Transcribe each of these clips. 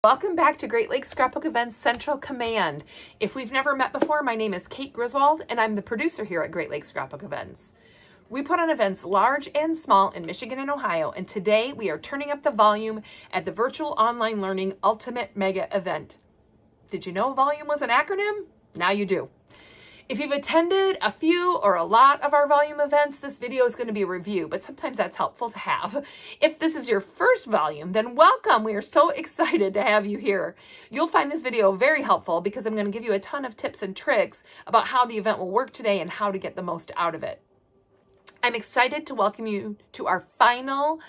Welcome back to Great Lakes Scrapbook Events Central Command. If we've never met before, my name is Kate Griswold and I'm the producer here at Great Lakes Scrapbook Events. We put on events large and small in Michigan and Ohio, and today we are turning up the volume at the Virtual Online Learning Ultimate Mega Event. Did you know volume was an acronym? Now you do. If you've attended a few or a lot of our volume events, this video is going to be a review, but sometimes that's helpful to have. If this is your first volume, then welcome. We are so excited to have you here. You'll find this video very helpful because I'm going to give you a ton of tips and tricks about how the event will work today and how to get the most out of it. I'm excited to welcome you to our final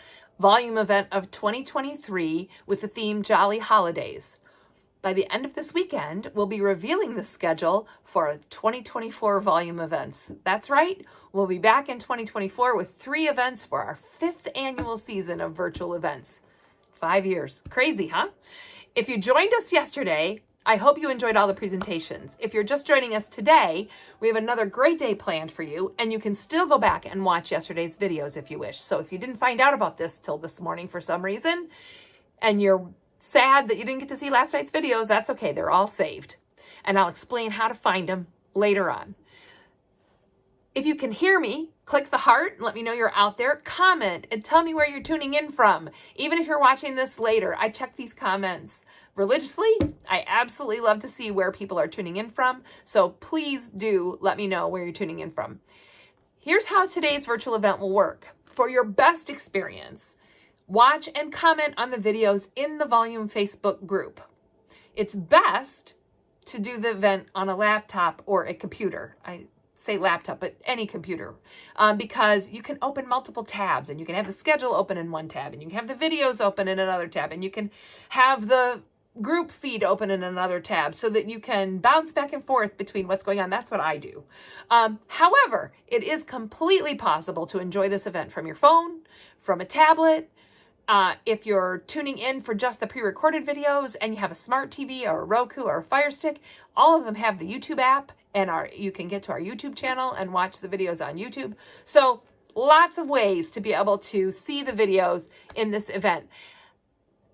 volume event of 2023 with the theme Jolly Holidays. By the end of this weekend, we'll be revealing the schedule for 2024 volume events. That's right, we'll be back in 2024 with 3 events for our 5th annual season of virtual events. 5 years. Crazy, huh? If you joined us yesterday, I hope you enjoyed all the presentations. If you're just joining us today, we have another great day planned for you, and you can still go back and watch yesterday's videos if you wish. So if you didn't find out about this till this morning for some reason, and you're sad that you didn't get to see last night's videos, that's okay. They're all saved. And I'll explain how to find them later on. If you can hear me, click the heart and let me know you're out there. Comment and tell me where you're tuning in from. Even if you're watching this later, I check these comments religiously. I absolutely love to see where people are tuning in from. So please do let me know where you're tuning in from. Here's how today's virtual event will work. For your best experience, watch and comment on the videos in the Volume Facebook group. It's best to do the event on a laptop or a computer. I say laptop, but any computer, because you can open multiple tabs and you can have the schedule open in one tab and you can have the videos open in another tab and you can have the group feed open in another tab so that you can bounce back and forth between what's going on. That's what I do. However, it is completely possible to enjoy this event from your phone, from a tablet. If you're tuning in for just the pre-recorded videos and you have a smart TV or a Roku or a Fire Stick, all of them have the YouTube app and you can get to our YouTube channel and watch the videos on YouTube. So lots of ways to be able to see the videos in this event.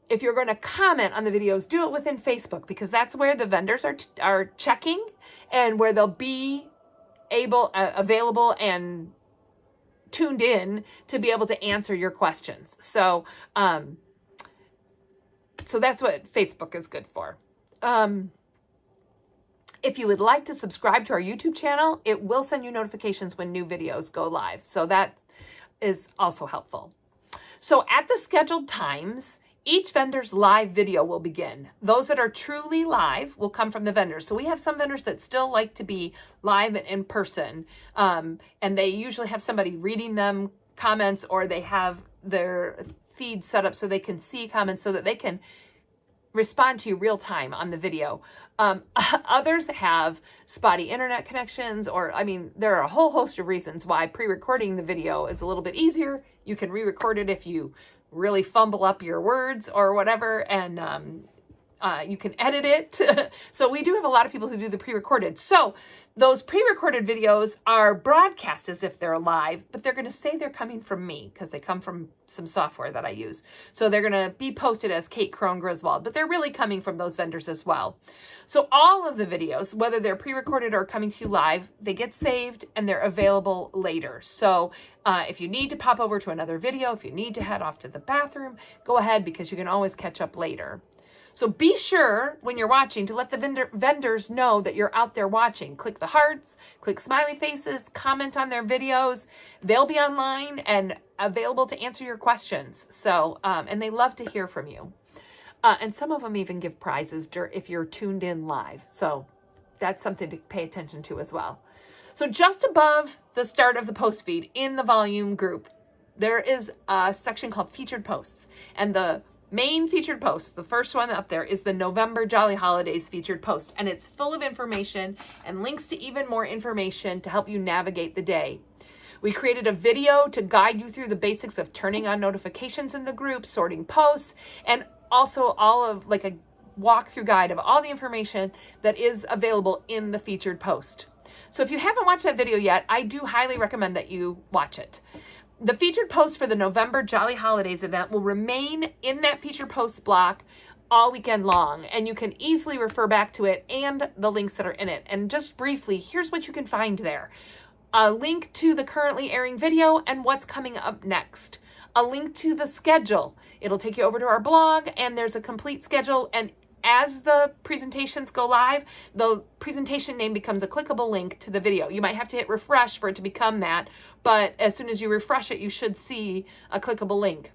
If you're going to comment on the videos, do it within Facebook because that's where the vendors are checking and where they'll be available and tuned in to be able to answer your questions. So that's what Facebook is good for. If you would like to subscribe to our YouTube channel, it will send you notifications when new videos go live. So that is also helpful. So at the scheduled times, each vendor's live video will begin. Those that are truly live will come from the vendors. So we have some vendors that still like to be live and in person, and they usually have somebody reading them comments, or they have their feed set up so they can see comments so that they can respond to you real time on the video. Others have spotty internet connections, or there are a whole host of reasons why pre-recording the video is a little bit easier. You can re-record it if you really fumble up your words or whatever, and you can edit it. So we do have a lot of people who do the pre-recorded. So those pre-recorded videos are broadcast as if they're live, but they're going to say they're coming from me because they come from some software that I use. So they're going to be posted as Kate Crone Griswold, but they're really coming from those vendors as well. So all of the videos, whether they're pre-recorded or coming to you live, they get saved and they're available later. So if you need to pop over to another video, if you need to head off to the bathroom, go ahead because you can always catch up later. So be sure when you're watching to let the vendors know that you're out there watching. Click the hearts, click smiley faces, comment on their videos. They'll be online and available to answer your questions. So, and they love to hear from you. And some of them even give prizes if you're tuned in live. So that's something to pay attention to as well. So just above the start of the post feed in the volume group, there is a section called featured posts, and the main featured post, the first one up there, is the November Jolly Holidays featured post, and it's full of information and links to even more information to help you navigate the day. We created a video to guide you through the basics of turning on notifications in the group, sorting posts, and also all of like a walkthrough guide of all the information that is available in the featured post. So if you haven't watched that video yet, I do highly recommend that you watch it. The featured post for the November Jolly Holidays event will remain in that featured posts block all weekend long, and you can easily refer back to it and the links that are in it. And just briefly, here's what you can find there. A link to the currently airing video and what's coming up next. A link to the schedule. It'll take you over to our blog, and there's a complete schedule, and as the presentations go live, the presentation name becomes a clickable link to the video. You might have to hit refresh for it to become that, but as soon as you refresh it, you should see a clickable link.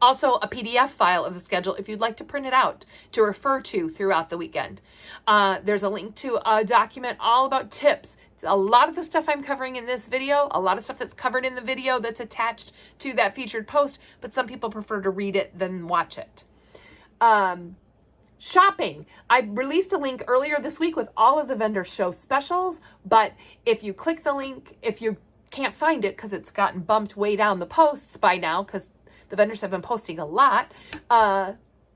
Also, a PDF file of the schedule if you'd like to print it out to refer to throughout the weekend. There's a link to a document all about tips. A lot of the stuff I'm covering in this video, a lot of stuff that's covered in the video that's attached to that featured post, but some people prefer to read it than watch it. Shopping. I released a link earlier this week with all of the vendor show specials, but if you click the link, if you can't find it because it's gotten bumped way down the posts by now because the vendors have been posting a lot,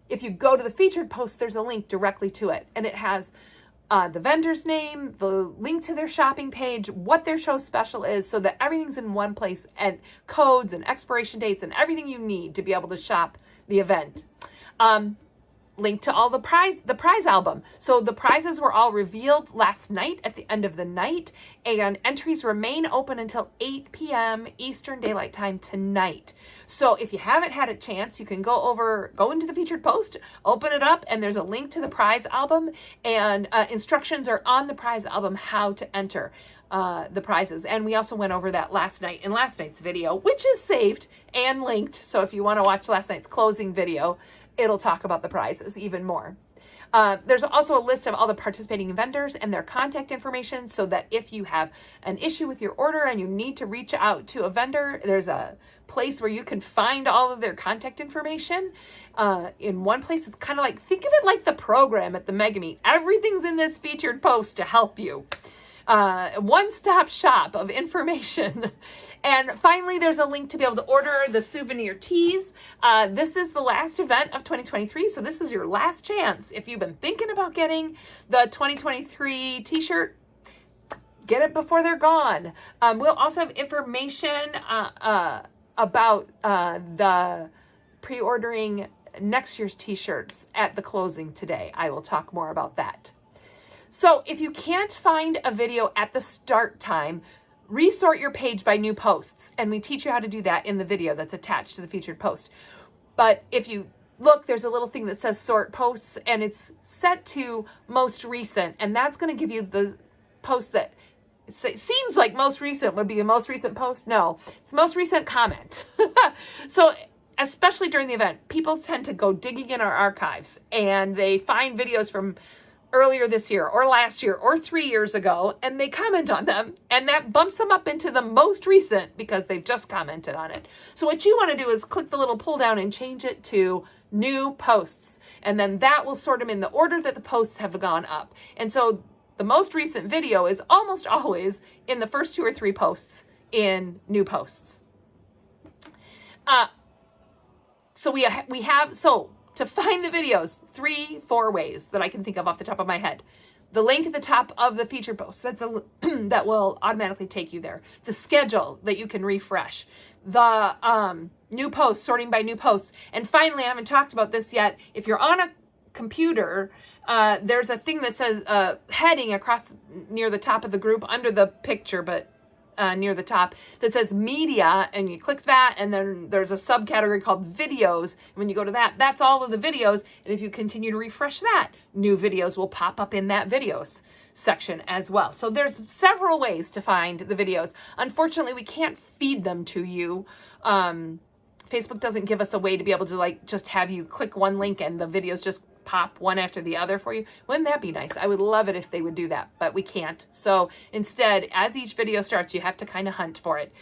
if you go to the featured post, there's a link directly to it, and it has the vendor's name, the link to their shopping page, what their show special is, so that everything's in one place, and codes and expiration dates and everything you need to be able to shop the event. Link to all the prize album. So the prizes were all revealed last night at the end of the night, and entries remain open until 8 p.m. Eastern Daylight Time tonight. So if you haven't had a chance, you can go into the featured post, open it up, and there's a link to the prize album, and instructions are on the prize album how to enter the prizes. And we also went over that last night in last night's video, which is saved and linked. So if you want to watch last night's closing video, it'll talk about the prizes even more. There's also a list of all the participating vendors and their contact information, so that if you have an issue with your order and you need to reach out to a vendor, there's a place where you can find all of their contact information in one place. It's kind of like, think of it like the program at the Mega Meet. Everything's in this featured post to help you. One-stop shop of information. And finally, there's a link to be able to order the souvenir tees. This is the last event of 2023, so this is your last chance. If you've been thinking about getting the 2023 t-shirt, get it before they're gone. We'll also have information about the pre-ordering next year's t-shirts at the closing today. I will talk more about that. So if you can't find a video at the start time, resort your page by new posts, and we teach you how to do that in the video that's attached to the featured post. But if you look, there's a little thing that says sort posts, and it's set to most recent, and that's going to give you the post that seems like most recent would be a most recent post. No, it's most recent comment. So especially during the event, people tend to go digging in our archives, and they find videos from earlier this year or last year or 3 years ago, and they comment on them, and that bumps them up into the most recent because they've just commented on it. So what you want to do is click the little pull down and change it to new posts, and then that will sort them in the order that the posts have gone up. And so the most recent video is almost always in the first 2 or 3 posts in new posts. So to find the videos, 3-4 ways that I can think of off the top of my head. The link at the top of the featured post, that will automatically take you there. The schedule that you can refresh. The new posts, sorting by new posts. And finally, I haven't talked about this yet. If you're on a computer, there's a thing that says heading across near the top of the group under the picture, but near the top, that says media, and you click that, and then there's a subcategory called videos. And when you go to that, that's all of the videos. And if you continue to refresh that, new videos will pop up in that videos section as well. So there's several ways to find the videos. Unfortunately, we can't feed them to you. Facebook doesn't give us a way to be able to just have you click one link and the videos just pop one after the other for you. Wouldn't that be nice? I would love it if they would do that, but we can't. So instead, as each video starts, you have to kind of hunt for it.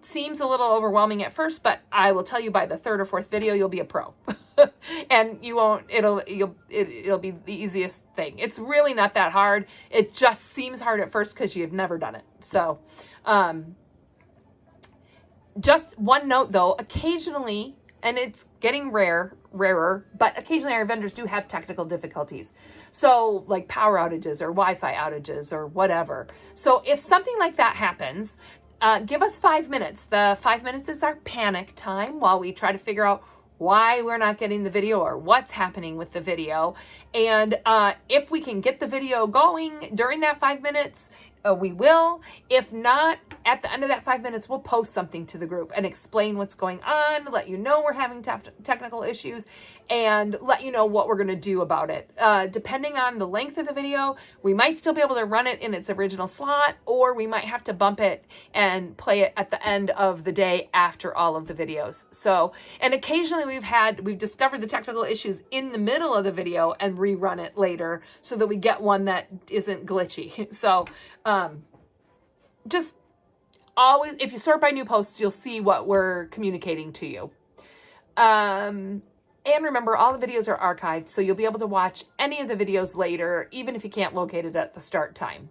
Seems a little overwhelming at first, but I will tell you by the 3rd or 4th video, you'll be a pro. And you won't, it'll be the easiest thing. It's really not that hard. It just seems hard at first because you've never done it. So, just one note though, occasionally, and it's getting rarer, but occasionally our vendors do have technical difficulties. So like power outages or Wi-Fi outages or whatever. So if something like that happens, give us 5 minutes. The 5 minutes is our panic time while we try to figure out why we're not getting the video or what's happening with the video. And if we can get the video going during that 5 minutes, we will. If not, at the end of that 5 minutes, we'll post something to the group and explain what's going on, let you know we're having technical issues, and let you know what we're going to do about it. Depending on the length of the video, we might still be able to run it in its original slot, or we might have to bump it and play it at the end of the day after all of the videos. So, and occasionally we've discovered the technical issues in the middle of the video and rerun it later so that we get one that isn't glitchy. So, just always, if you sort by new posts, you'll see what we're communicating to you. And remember, all the videos are archived, so you'll be able to watch any of the videos later, even if you can't locate it at the start time.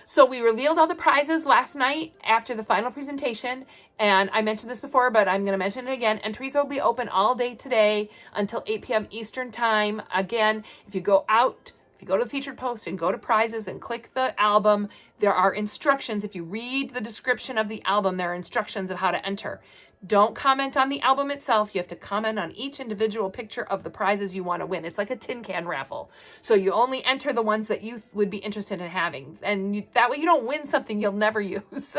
So we revealed all the prizes last night after the final presentation, and I mentioned this before, but I'm going to mention it again. Entries will be open all day today until 8 p.m. Eastern time. Again, if you go to the featured post and go to prizes and click the album, there are instructions. If you read the description of the album, there are instructions of how to enter. Don't comment on the album itself. You have to comment on each individual picture of the prizes you want to win. It's like a tin can raffle. So you only enter the ones that you would be interested in having. And that way you don't win something you'll never use.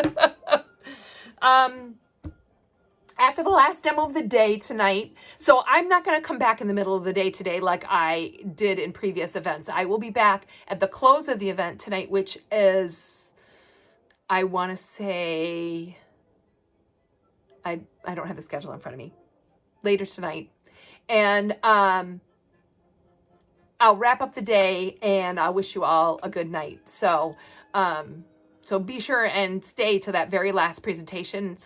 After the last demo of the day tonight, so I'm not going to come back in the middle of the day today like I did in previous events. I will be back at the close of the event tonight, which is, I want to say, I don't have the schedule in front of me, later tonight. And I'll wrap up the day and I'll wish you all a good night. So, so be sure and stay to that very last presentation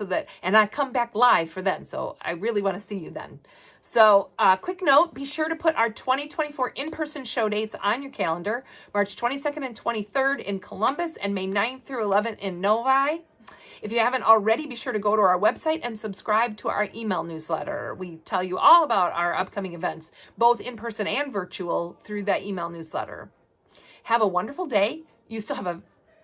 and I come back live for then. So I really want to see you then. So quick note, be sure to put our 2024 in-person show dates on your calendar. March 22nd and 23rd in Columbus and May 9th through 11th in Novi. If you haven't already, be sure to go to our website and subscribe to our email newsletter. We tell you all about our upcoming events, both in person and virtual, through that email newsletter. Have a wonderful day. You still have a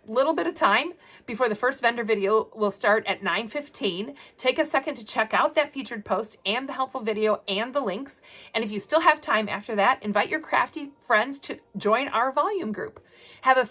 little bit of time before the first vendor video will start at 9:15. Take a second to check out that featured post and the helpful video and the links. And if you still have time after that, invite your crafty friends to join our volume group. Have a